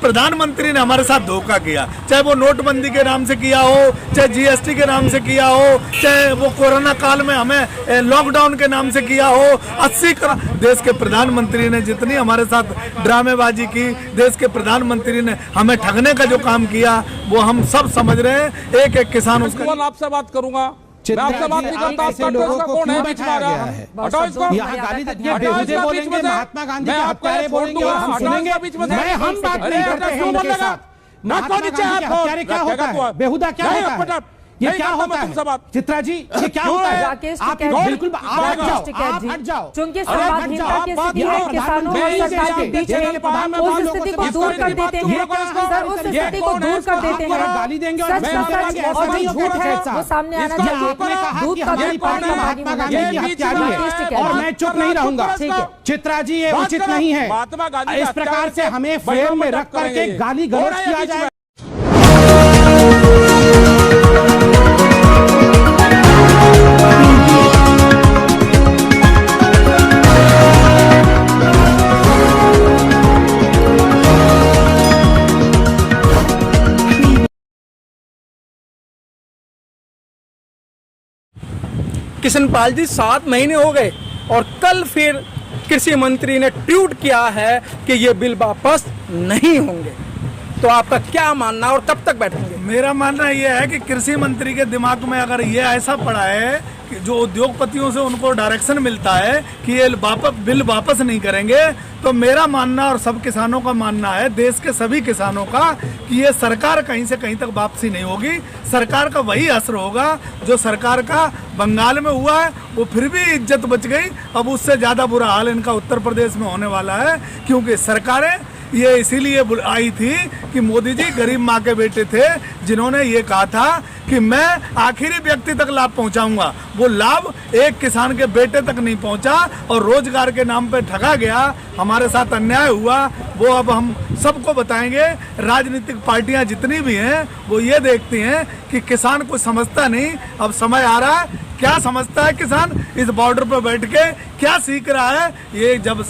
प्रधानमंत्री ने हमारे साथ धोखा किया, चाहे वो नोटबंदी के नाम से किया हो, चाहे जीएसटी के नाम से किया हो, चाहे वो कोरोना काल में हमें लॉकडाउन के नाम से किया हो। 80 देश के प्रधानमंत्री ने जितनी हमारे साथ ड्रामेबाजी की, देश के प्रधानमंत्री ने हमें ठगने का जो काम किया, वो हम सब समझ रहे हैं। एक एक किसान उसका। आपसे बात करूंगा, मैं आपसे बात नहीं करता, आपका लोगों को कौन है बीच में आ रहा है? हटाओ इसको, यहाँ गाली बेहुदे बोलेंगे, महात्मा गांधी के हत्यारे बोलेंगे और हम सुनेंगे। हम बात नहीं करते हैं उनके साथ। महात्मा गांधी के हत्यारे क्या होता है? बेहुदा क्या होता है? ये क्या होता है? चित्रा जी, ये क्या होता है? आप बिल्कुल आप हट जाओ। चूंकि संवादहीनता की स्थिति है, किसानों और सरकार के बीच उस स्थिति को दूर कर देते हैं, सर उस स्थिति को दूर कर देते हैं। गाली देंगे सच का सच और जो झूठ है वो सामने आना चाहिए। दूध का दूध पानी का पानी महात्मा गांधी की हत्यारी है और मैं चुप नहीं रहूंगा। चित्रा जी, ये उचित नहीं है। इस प्रकार से हमें फ्रेम में रख करके गाली गलौज किया जाए। किशन पाल जी 7 महीने हो गए और कल फिर कृषि मंत्री ने ट्वीट किया है कि ये बिल वापस नहीं होंगे। तो आपका क्या मानना और कब तक बैठेंगे? मेरा मानना यह है कि कृषि मंत्री के दिमाग में अगर ये ऐसा पड़ा है कि जो उद्योगपतियों से उनको डायरेक्शन मिलता है कि ये बिल वापस नहीं करेंगे, तो मेरा मानना और सब किसानों का मानना है, देश के सभी किसानों का, कि ये सरकार कहीं से कहीं तक वापसी नहीं होगी। सरकार का वही असर होगा जो सरकार का बंगाल में हुआ है। वो फिर भी इज्जत बच गई, अब उससे ज़्यादा बुरा हाल इनका उत्तर प्रदेश में होने वाला है। क्योंकि सरकारें ये इसीलिए आई थी कि मोदी जी गरीब माँ के बेटे थे, जिन्होंने ये कहा था कि मैं आखिरी व्यक्ति तक लाभ पहुंचाऊंगा। वो लाभ एक किसान के बेटे तक नहीं पहुंचा और रोजगार के नाम पे ठगा गया। हमारे साथ अन्याय हुआ, वो अब हम सबको बताएंगे। राजनीतिक पार्टियां जितनी भी हैं वो ये देखती हैं कि किसान को समझता नहीं। अब समय आ रहा है, क्या समझता है किसान इस बॉर्डर पर बैठ के, क्या सीख रहा है? ये जब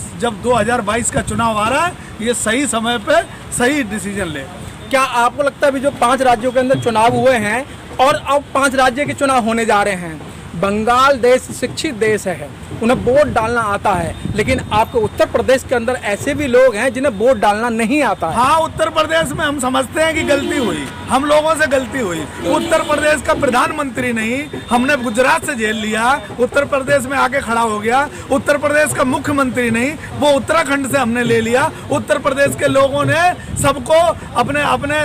2022 का चुनाव आ रहा है, ये सही समय पे सही डिसीजन ले। क्या आपको लगता है अभी जो 5 राज्यों के अंदर चुनाव हुए हैं और अब 5 राज्य के चुनाव होने जा रहे हैं, बंगाल देश शिक्षित देश है, उन्हें वोट डालना आता है, लेकिन आपके उत्तर प्रदेश के अंदर ऐसे भी लोग हैं जिन्हें वोट डालना नहीं आता है। हाँ, उत्तर प्रदेश में हम समझते हैं कि गलती हुई, हम लोगों से गलती हुई। उत्तर प्रदेश का प्रधानमंत्री नहीं, हमने गुजरात से झेल लिया, उत्तर प्रदेश में आके खड़ा हो गया। उत्तर प्रदेश का मुख्यमंत्री नहीं, वो उत्तराखंड से हमने ले लिया। उत्तर प्रदेश के लोगों ने सबको अपने अपने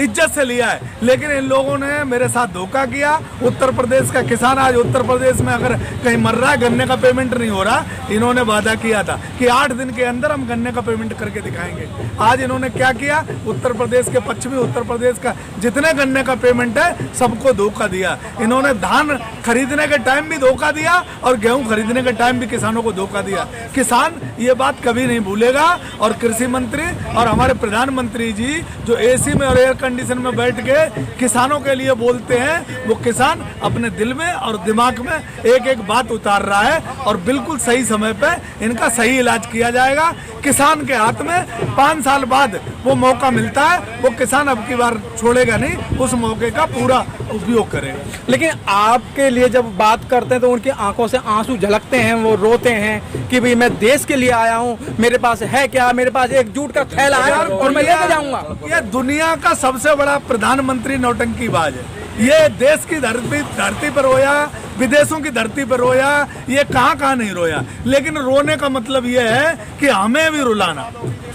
इज्जत से लिया है, लेकिन इन लोगों ने मेरे साथ धोखा किया। उत्तर प्रदेश का किसान आज उत्तर प्रदेश में अगर कहीं मर रहा है, गन्ने का पेमेंट नहीं हो रहा, इन्होंने वादा किया था कि 8 दिन के अंदर हम गन्ने का पेमेंट करके दिखाएंगे। आज इन्होंने क्या किया? उत्तर प्रदेश के पश्चिमी उत्तर प्रदेश का जितने गन्ने का पेमेंट है सबको धोखा दिया। इन्होंने धान खरीदने के टाइम भी धोखा दिया और गेहूं खरीदने के टाइम भी किसानों को धोखा दिया। किसान ये बात कभी नहीं भूलेगा। और कृषि मंत्री और हमारे प्रधानमंत्री जी जो एसी में और एयर कंडीशन में बैठ के किसानों के लिए बोलते हैं, वो किसान अपने दिल में और दिमाग में एक एक बात उतार रहा है और बिल्कुल सही समय पे इनका सही इलाज किया जाएगा। किसान के हाथ में 5 साल बाद वो मौका मिलता है, वो किसान अब की बार छोड़ेगा नहीं, उस मौके का पूरा उपयोग करेगा। लेकिन आपके लिए जब बात करते हैं तो उनकी आंखों से आंसू झलकते हैं, वो रोते हैं कि भाई मैं देश के लिए आया हूँ, मेरे पास है क्या? मेरे पास एक जूट का थैला है और मैं लेके जाऊंगा। ये दुनिया का सबसे बड़ा प्रधानमंत्री नौटंकीबाज है। ये देश की धरती पर रोया, विदेशों की धरती पर रोया, ये कहाँ नहीं रोया। लेकिन रोने का मतलब ये है कि हमें भी रुलाना।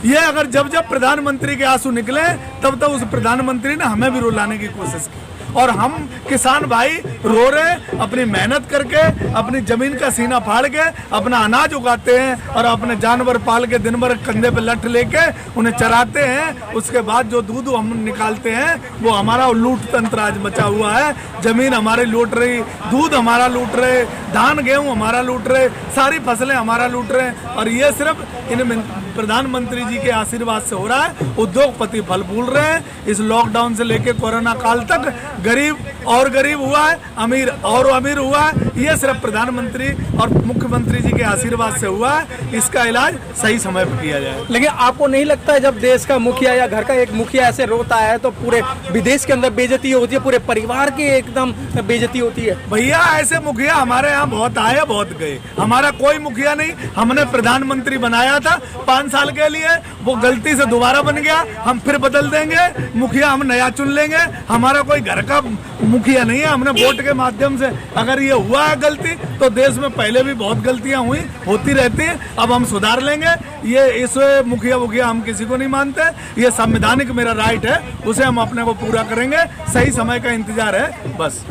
ये अगर जब प्रधानमंत्री के आंसू निकले तब उस प्रधानमंत्री ने हमें भी रुलाने की कोशिश की। और हम किसान भाई रो रहे हैं, अपनी मेहनत करके, अपनी जमीन का सीना फाड़ के अपना अनाज उगाते हैं और अपने जानवर पाल के दिन भर कंधे पे लठ लेके उन्हें चराते हैं। उसके बाद जो दूध हम निकालते हैं वो हमारा लूट तंत्र आज बचा हुआ है। जमीन हमारी लूट रही, दूध हमारा लूट रहे, धान गेहूँ हमारा लूट रहे, सारी फसलें हमारा लूट रहे हैं। और ये सिर्फ इन प्रधानमंत्री जी के आशीर्वाद से हो रहा है। उद्योगपति फल फूल रहे हैं। इस लॉकडाउन से लेके कोरोना काल तक गरीब और गरीब हुआ है, अमीर और अमीर हुआ है। ये सिर्फ प्रधानमंत्री और मुख्यमंत्री जी के आशीर्वाद से हुआ है। इसका इलाज सही समय पर किया जाए। लेकिन आपको नहीं लगता है जब देश का मुखिया या घर का एक मुखिया ऐसे रोता है तो पूरे विदेश के अंदर बेइज्जती होती है, पूरे परिवार की एकदम बेइज्जती होती है? भैया ऐसे मुखिया हमारे यहाँ बहुत आए, बहुत गए। हमारा कोई मुखिया नहीं, हमने प्रधानमंत्री बनाया था 5 साल के लिए, वो गलती से दोबारा बन गया, हम फिर बदल देंगे मुखिया, हम नया चुन लेंगे। हमारा कोई घर का मुखिया नहीं है। हमने वोट के माध्यम से अगर ये हुआ है गलती, तो देश में पहले भी बहुत गलतियां हुई, होती रहती हैं। अब हम सुधार लेंगे। ये इस मुखिया हम किसी को नहीं मानते। ये संवैधानिक मेरा राइट है, उसे हम अपने को पूरा करेंगे। सही समय का इंतजार है बस।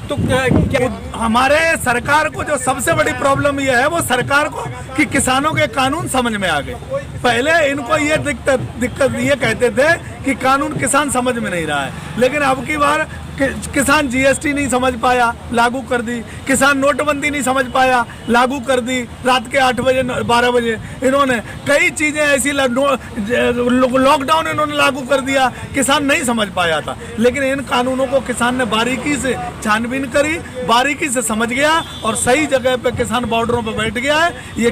तो क्या हमारे सरकार को जो सबसे बड़ी प्रॉब्लम ये है, वो सरकार को कि किसानों के कानून समझ में आ गए। पहले इनको ये दिक्कत ये कहते थे कि कानून किसान समझ में नहीं रहा है, लेकिन अब की बार किसान जीएसटी नहीं समझ पाया, लागू कर दी। किसान नोटबंदी नहीं समझ पाया, लागू कर दी। रात के 8 बजे 12 बजे इन्होंने कई चीजें ऐसी, लॉकडाउन इन्होंने लागू कर दिया। किसान नहीं समझ पाया था, लेकिन इन कानूनों को किसान ने बारीकी से छानबीन करी, बारीकी से समझ गया और सही जगह पे किसान बॉर्डरों पे बैठ गया है। ये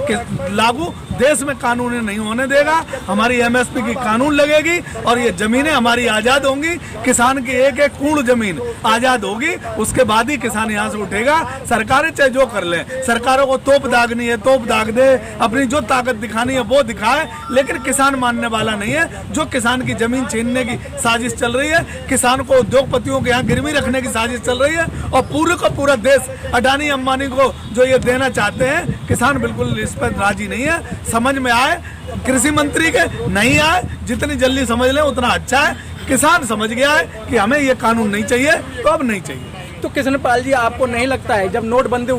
लागू देश में कानून नहीं होने देगा। हमारी एमएसपी की कानून लगेगी और ये जमीनें हमारी आजाद होंगी। किसान की एक एक कूड़ जमीन आजाद होगी, उसके बाद ही किसान यहाँ से उठेगा। सरकारें चाहे जो कर लें, सरकारों को तोप दागनी है तोप दाग दे, अपनी जो ताकत दिखानी है वो दिखाए, लेकिन किसान मानने वाला नहीं है। जो किसान की जमीन छीनने की साजिश चल रही है, किसान को उद्योगपतियों के यहाँ गिरवी रखने की साजिश चल रही है, और पूरे का पूरा देश अडानी अंबानी को जो ये देना चाहते हैं, किसान बिल्कुल इस पर राजी नहीं है। समझ में आए कृषि मंत्री के, नहीं आए, जितनी जल्दी समझ लें उतना अच्छा है। किसान समझ गया है कि हमें ये कानून नहीं चाहिए, तो अब नहीं चाहिए। तो कृष्णपाल जी, आपको नहीं लगता है जब नोटबंदी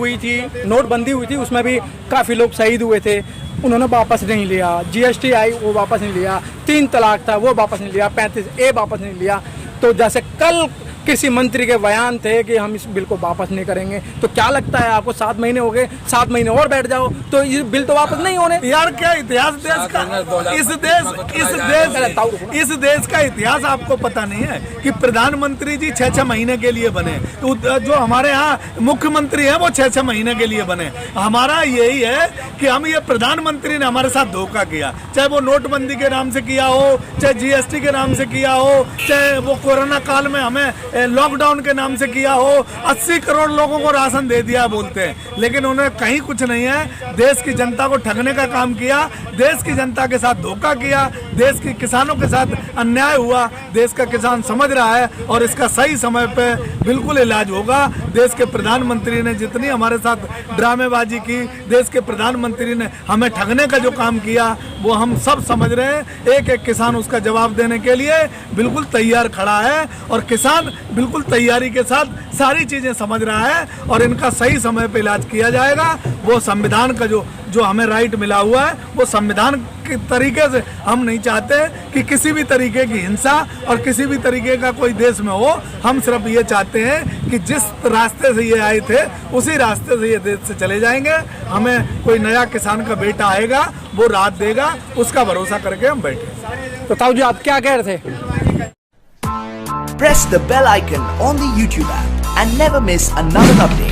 हुई थी उसमें भी काफ़ी लोग शहीद हुए थे, उन्होंने वापस नहीं लिया। जीएसटी आई, वो वापस नहीं लिया। 3 तलाक था, वो वापस नहीं लिया। 35A वापस नहीं लिया। तो जैसे कल किसी मंत्री के बयान थे कि हम इस बिल को वापस नहीं करेंगे, तो क्या लगता है आपको? 7 महीने हो गए, 7 महीने और बैठ जाओ तो ये बिल तो वापस नहीं होने। यार क्या इतिहास देश का, इस देश का इतिहास आपको पता नहीं है कि प्रधानमंत्री जी 6-6 महीने के लिए बने, तो जो हमारे यहाँ मुख्यमंत्री है वो 6-6 महीने के लिए बने। हमारा यही है कि हम ये प्रधानमंत्री ने हमारे साथ धोखा किया, चाहे वो नोटबंदी के नाम से किया हो, चाहे जीएसटी के नाम से किया हो, चाहे वो कोरोना काल में हमें लॉकडाउन के नाम से किया हो। 80 करोड़ लोगों को राशन दे दिया बोलते हैं, लेकिन उन्हें कहीं कुछ नहीं है। देश की जनता को ठगने का काम किया, देश की जनता के साथ धोखा किया, देश के किसानों के साथ अन्याय हुआ। देश का किसान समझ रहा है और इसका सही समय पे बिल्कुल इलाज होगा। देश के प्रधानमंत्री ने जितनी हमारे साथ ड्रामेबाजी की, देश के प्रधानमंत्री ने हमें ठगने का जो काम किया, वो हम सब समझ रहे हैं। एक एक किसान उसका जवाब देने के लिए बिल्कुल तैयार खड़ा है, और किसान बिल्कुल तैयारी के साथ सारी चीजें समझ रहा है, और इनका सही समय पे इलाज किया जाएगा। वो संविधान का जो हमें राइट मिला हुआ है, वो संविधान के तरीके से हम नहीं चाहते कि किसी भी तरीके की हिंसा और किसी भी तरीके का कोई देश में हो। हम सिर्फ ये चाहते हैं कि जिस रास्ते से ये आए थे उसी रास्ते से ये देश से चले जाएंगे। हमें कोई नया किसान का बेटा आएगा, वो रात देगा, उसका भरोसा करके हम बैठे। तो ताऊ जी, आप क्या कह रहे थे? Press the bell icon on the YouTube app and never miss another update.